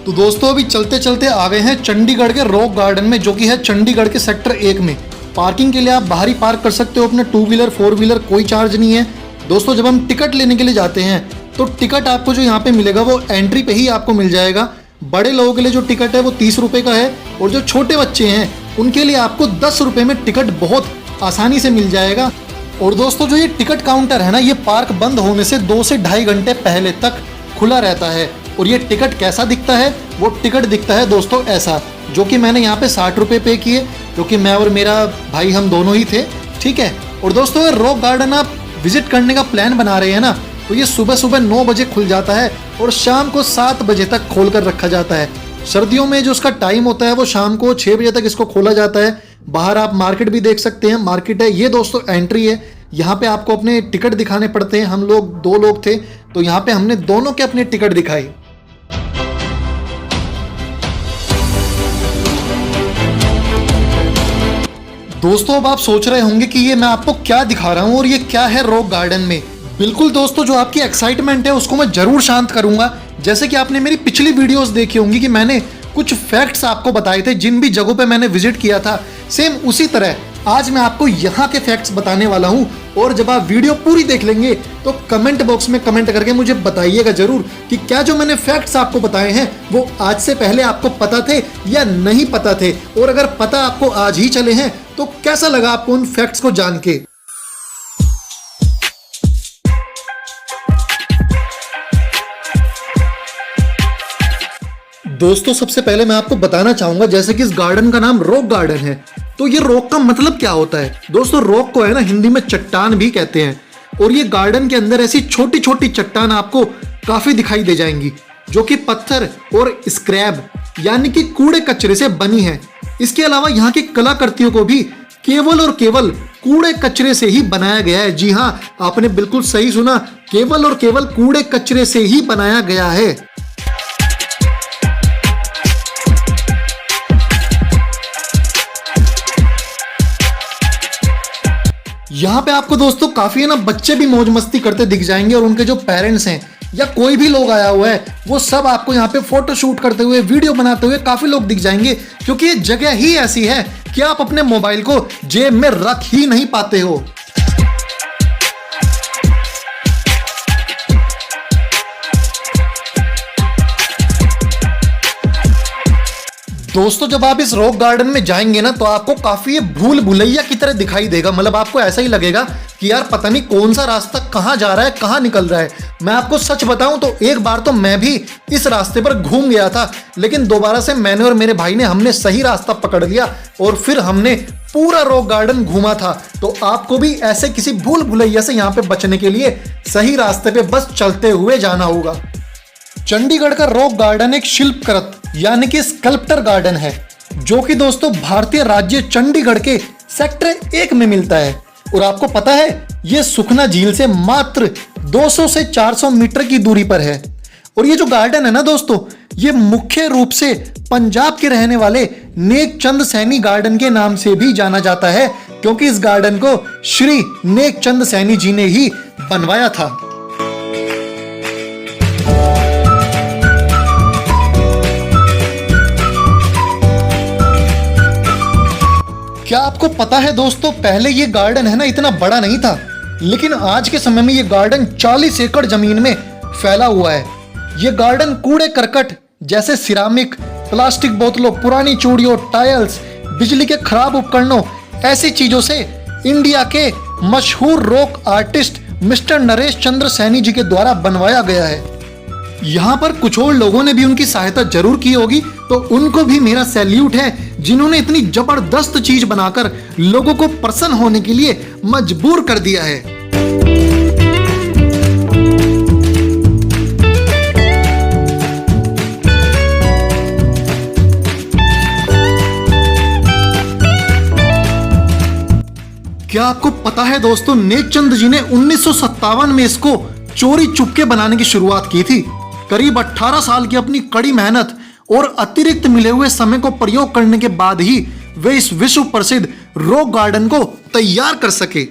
तो दोस्तों अभी चलते चलते आ गए हैं चंडीगढ़ के रॉक गार्डन में, जो कि है चंडीगढ़ के सेक्टर 1 में। पार्किंग के लिए आप बाहर ही पार्क कर सकते हो अपने 2 व्हीलर 4 व्हीलर, कोई चार्ज नहीं है। दोस्तों जब हम टिकट लेने के लिए जाते हैं तो टिकट आपको जो यहाँ पे मिलेगा वो एंट्री पे ही आपको मिल जाएगा। बड़े लोगों के लिए जो टिकट है वो 30 रुपये का है, और जो छोटे बच्चे हैं उनके लिए आपको 10 रुपये में टिकट बहुत आसानी से मिल जाएगा। और दोस्तों जो ये टिकट काउंटर है ना, ये पार्क बंद होने से 2 से ढाई घंटे पहले तक खुला रहता है। और ये टिकट कैसा दिखता है, वो टिकट दिखता है दोस्तों ऐसा, जो कि मैंने यहाँ पे 60 रुपये पे किए, क्योंकि मैं और मेरा भाई हम दोनों ही थे, ठीक है। और दोस्तों अगर रॉक गार्डन आप विजिट करने का प्लान बना रहे हैं ना, तो ये सुबह सुबह 9 बजे खुल जाता है और शाम को 7 बजे तक खोल कर रखा जाता है। सर्दियों में जो उसका टाइम होता है वो शाम को 6 बजे तक इसको खोला जाता है। बाहर आप मार्केट भी देख सकते हैं, मार्केट है ये दोस्तों, एंट्री है। यहाँ पे आपको अपने टिकट दिखाने पड़ते हैं। हम लोग 2 लोग थे, तो यहाँ पे हमने दोनों के अपने टिकट दिखाए। दोस्तों अब आप सोच रहे होंगे कि ये मैं आपको क्या दिखा रहा हूँ और ये क्या है रॉक गार्डन में। बिल्कुल दोस्तों, जो आपकी एक्साइटमेंट है उसको मैं जरूर शांत करूंगा। जैसे कि आपने मेरी पिछली वीडियोस देखी होंगी कि मैंने कुछ फैक्ट्स आपको बताए थे जिन भी जगहों पे मैंने विजिट किया था, सेम उसी तरह आज मैं आपको यहाँ के फैक्ट्स बताने वाला हूँ। और जब आप वीडियो पूरी देख लेंगे तो कमेंट बॉक्स में कमेंट करके मुझे बताइएगा जरूर कि क्या जो मैंने फैक्ट्स आपको बताए हैं वो आज से पहले आपको पता थे या नहीं पता थे। और अगर पता आपको आज ही चले हैं तो कैसा लगा आपको उन फैक्ट्स को जान के। दोस्तों सबसे पहले मैं आपको बताना चाहूंगा, जैसे कि इस गार्डन का नाम रॉक गार्डन है, तो ये रॉक का मतलब क्या होता है। दोस्तों रॉक को है ना हिंदी में चट्टान भी कहते हैं। और ये गार्डन के अंदर ऐसी छोटी छोटी चट्टान आपको काफी दिखाई दे जाएंगी, जो कि पत्थर और स्क्रैप यानी कि कूड़े कचरे से बनी है। इसके अलावा यहाँ की कलाकृतियों को भी केवल और केवल कूड़े कचरे से ही बनाया गया है। जी हाँ, आपने बिल्कुल सही सुना, केवल और केवल कूड़े कचरे से ही बनाया गया है। यहाँ पे आपको दोस्तों काफी है ना बच्चे भी मौज मस्ती करते दिख जाएंगे, और उनके जो पेरेंट्स हैं या कोई भी लोग आया हुआ है वो सब आपको यहाँ पे फोटो शूट करते हुए, वीडियो बनाते हुए काफी लोग दिख जाएंगे, क्योंकि ये जगह ही ऐसी है कि आप अपने मोबाइल को जेब में रख ही नहीं पाते हो। दोस्तों जब आप इस रॉक गार्डन में जाएंगे ना, तो आपको काफी ये भूल भुलैया की तरह दिखाई देगा। मतलब आपको ऐसा ही लगेगा कि यार पता नहीं कौन सा रास्ता कहाँ जा रहा है, कहाँ निकल रहा है। मैं आपको सच बताऊं तो एक बार तो मैं भी इस रास्ते पर घूम गया था, लेकिन दोबारा से मैंने और मेरे भाई ने हमने सही रास्ता पकड़ लिया और फिर हमने पूरा रॉक गार्डन घूमा था। तो आपको भी ऐसे किसी भूल भुलैया से यहाँ पे बचने के लिए सही रास्ते पे बस चलते हुए जाना होगा। चंडीगढ़ का रॉक गार्डन एक शिल्पकृत यानी कि स्कल्प्टर गार्डन है, जो कि दोस्तों भारतीय राज्य चंडीगढ़ के सेक्टर 1 में मिलता है। और आपको पता है ये सुखना झील से मात्र 200 से 400 मीटर की दूरी पर है। और ये जो गार्डन है ना दोस्तों, ये मुख्य रूप से पंजाब के रहने वाले नेक चंद सैनी गार्डन के नाम से भी जाना जाता है, क्योंकि इस गार्डन को श्री नेक चंद सैनी जी ने ही बनवाया था। क्या आपको पता है दोस्तों, पहले ये गार्डन है ना इतना बड़ा नहीं था, लेकिन आज के समय में ये गार्डन 40 एकड़ जमीन में फैला हुआ है। ये गार्डन कूड़े करकट जैसे सिरामिक, प्लास्टिक बोतलों, पुरानी चूड़ियों, टाइल्स, बिजली के खराब उपकरणों, ऐसी चीजों से इंडिया के मशहूर रॉक आर्टिस्ट मिस्टर नरेश चंद्र सैनी जी के द्वारा बनवाया गया है। यहाँ पर कुछ और लोगों ने भी उनकी सहायता जरूर की होगी, तो उनको भी मेरा सैल्यूट है, जिन्होंने इतनी जबरदस्त चीज बनाकर लोगों को प्रसन्न होने के लिए मजबूर कर दिया है। क्या आपको पता है दोस्तों, नेकचंद जी ने 1957 में इसको चोरी चुपके बनाने की शुरुआत की थी। करीब 18 साल की अपनी कड़ी मेहनत और अतिरिक्त मिले हुए समय को प्रयोग करने के बाद ही वे इस विश्व प्रसिद्ध रॉक गार्डन को तैयार कर सके।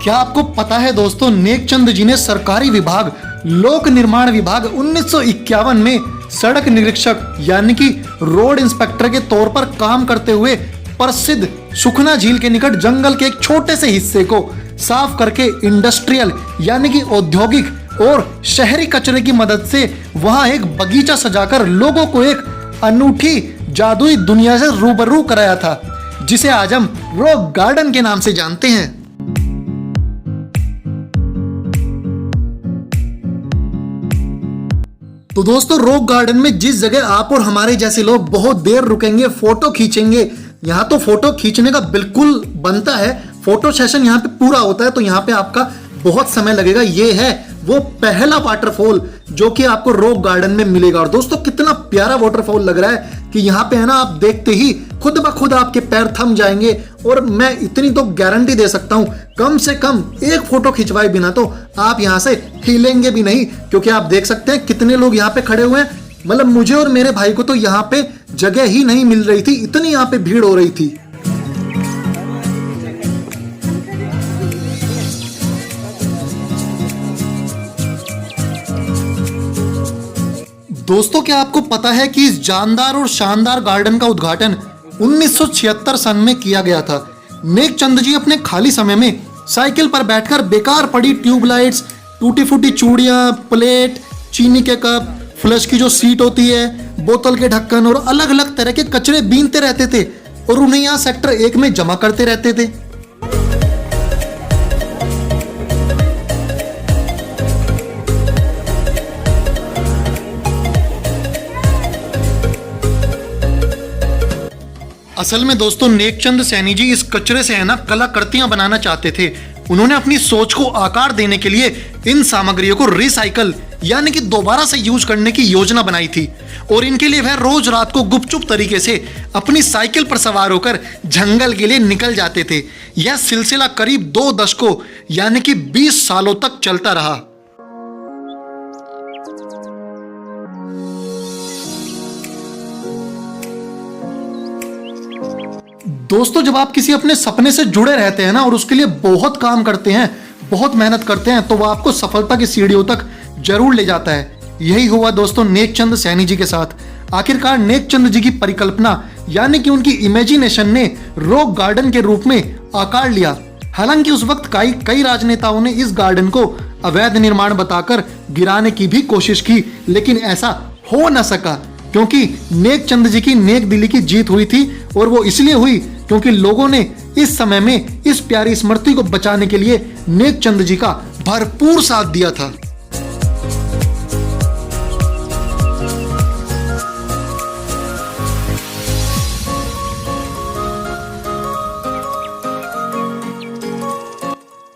क्या आपको पता है दोस्तों, नेकचंद जी ने सरकारी विभाग लोक निर्माण विभाग 1951 में सड़क निरीक्षक यानी कि रोड इंस्पेक्टर के तौर पर काम करते हुए प्रसिद्ध सुखना झील के निकट जंगल के एक छोटे से हिस्से को साफ करके इंडस्ट्रियल यानी कि औद्योगिक और शहरी कचरे की मदद से वहां एक बगीचा सजाकर लोगों को एक अनूठी जादुई दुनिया से रूबरू कराया था, जिसे आज हम रॉक गार्डन के नाम से जानते हैं। तो दोस्तों, रॉक गार्डन में जिस जगह आप और हमारे जैसे लोग बहुत देर रुकेंगे, फोटो खींचेंगे, यहाँ तो फोटो खींचने का बिल्कुल बनता है, फोटो सेशन यहाँ पे पूरा होता है, तो यहाँ पे आपका बहुत समय लगेगा। ये है वो पहला वाटरफॉल जो कि आपको रॉक गार्डन में मिलेगा। और दोस्तों, कितना प्यारा वाटरफॉल लग रहा है कि यहाँ पे है ना, आप देखते ही खुद ब खुद आपके पैर थम जाएंगे। और मैं इतनी तो गारंटी दे सकता हूँ, कम से कम एक फोटो खिंचवाए बिना तो आप यहाँ से हिलेंगे भी नहीं, क्योंकि आप देख सकते हैं कितने लोग यहाँ पे खड़े हुए हैं। मतलब मुझे और मेरे भाई को तो यहाँ पे जगह ही नहीं मिल रही थी, इतनी यहाँ पे भीड़ हो रही थी। दोस्तों, क्या आपको पता है कि इस जानदार और शानदार गार्डन का उद्घाटन 1976 सन में किया गया था। नेकचंद जी अपने खाली समय में साइकिल पर बैठकर बेकार पड़ी ट्यूबलाइट्स, टूटी फूटी चूड़ियां, प्लेट, चीनी के कप, फ्लश की जो सीट होती है, बोतल के ढक्कन और अलग अलग तरह के कचरे बीनते रहते थे और उन्हें यहाँ सेक्टर 1 में जमा करते रहते थे। असल में दोस्तों, नेकचंद सैनी जी इस कचरे से है ना कलाकृतियां बनाना चाहते थे। उन्होंने अपनी सोच को आकार देने के लिए इन सामग्रियों को रिसाइकल यानी कि दोबारा से यूज करने की योजना बनाई थी, और इनके लिए वह रोज रात को गुपचुप तरीके से अपनी साइकिल पर सवार होकर जंगल के लिए निकल जाते थे। यह सिलसिला करीब 2 दशकों यानी कि 20 सालों तक चलता रहा। दोस्तों, जब आप किसी अपने सपने से जुड़े रहते हैं ना और उसके लिए बहुत काम करते हैं, बहुत मेहनत करते हैं, तो वह आपको सफलता की सीढ़ियों तक जरूर ले जाता है। यही हुआ दोस्तों नेकचंद सैनी जी के साथ। आखिरकार नेकचंद जी की परिकल्पना यानी कि उनकी इमेजिनेशन ने रॉक गार्डन के रूप में आकार लिया। हालांकि उस वक्त कई राजनेताओं ने इस गार्डन को अवैध निर्माण बताकर गिराने की भी कोशिश की, लेकिन ऐसा हो न सका क्योंकि नेकचंद जी की नेक दिली की जीत हुई थी। और वो इसलिए हुई क्योंकि लोगों ने इस समय में इस प्यारी स्मृति को बचाने के लिए नेकचंद जी का भरपूर साथ दिया था।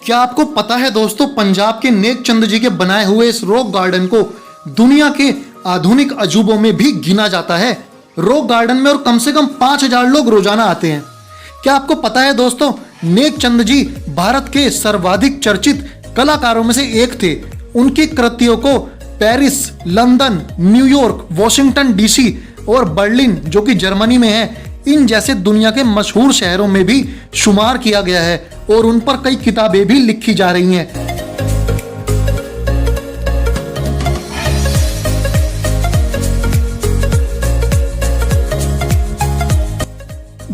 क्या आपको पता है दोस्तों, पंजाब के नेकचंद जी के बनाए हुए इस रॉक गार्डन को दुनिया के आधुनिक अजूबों में भी गिना जाता है। रॉक गार्डन में और कम से कम 5000 लोग रोजाना आते हैं। क्या आपको पता है दोस्तों, नेकचंद जी भारत के सर्वाधिक चर्चित कलाकारों में से एक थे। उनकी कृतियों को Paris, London, New York, Washington DC और बर्लिन जो कि जर्मनी में है, इन जैसे दुनिया के मशहूर शहरों में भी शुमार किया गया है और उन पर कई किताबें भी लिखी जा रही हैं।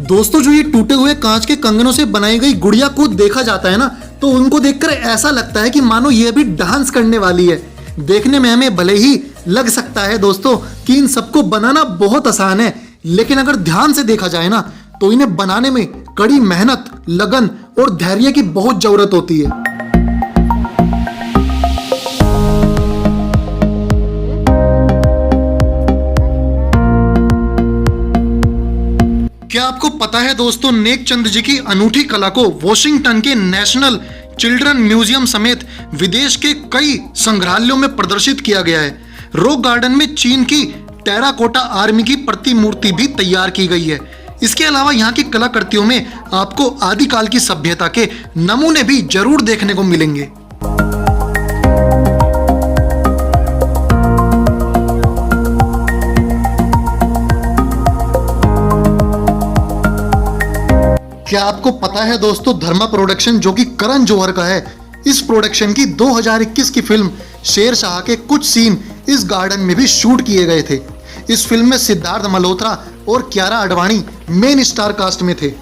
दोस्तों, जो ये टूटे हुए कांच के कंगनों से बनाई गई गुड़िया को देखा जाता है ना, तो उनको देखकर ऐसा लगता है कि मानो ये भी डांस करने वाली है। देखने में हमें भले ही लग सकता है दोस्तों कि इन सबको बनाना बहुत आसान है, लेकिन अगर ध्यान से देखा जाए ना तो इन्हें बनाने में कड़ी मेहनत, लगन और धैर्य की बहुत जरूरत होती है। क्या आपको पता है दोस्तों, नेकचंद जी की अनूठी कला को वॉशिंगटन के नेशनल चिल्ड्रन म्यूजियम समेत विदेश के कई संग्रहालयों में प्रदर्शित किया गया है। रॉक गार्डन में चीन की टेराकोटा आर्मी की प्रतिमूर्ति भी तैयार की गई है। इसके अलावा यहाँ की कलाकृतियों में आपको आदिकाल की सभ्यता के नमूने भी जरूर देखने को मिलेंगे। क्या आपको पता है दोस्तों, धर्मा प्रोडक्शन जो कि करण जौहर का है, इस प्रोडक्शन की 2021 की फिल्म शेरशाह के कुछ सीन इस गार्डन में भी शूट किए गए थे। इस फिल्म में सिद्धार्थ मल्होत्रा और Kiara Advani main star cast में थे।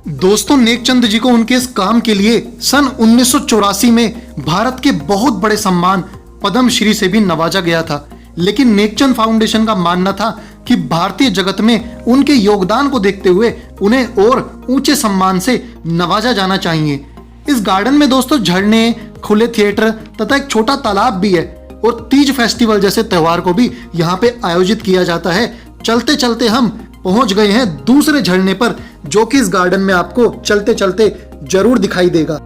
दोस्तों, नेकचंद जी को उनके इस काम के लिए सन 1984 में भारत के बहुत बड़े सम्मान पद्म श्री से भी नवाजा गया था, लेकिन नेकचंद फाउंडेशन का मानना था कि भारतीय जगत में उनके योगदान को देखते हुए उन्हें और ऊंचे सम्मान से नवाजा जाना चाहिए। इस गार्डन में दोस्तों झरने, खुले थिएटर तथा एक छोटा तालाब भी है और तीज फेस्टिवल जैसे त्योहार को भी यहाँ पे आयोजित किया जाता है। चलते चलते हम पहुंच गए हैं दूसरे झरने पर, जो कि इस गार्डन में आपको चलते चलते जरूर दिखाई देगा।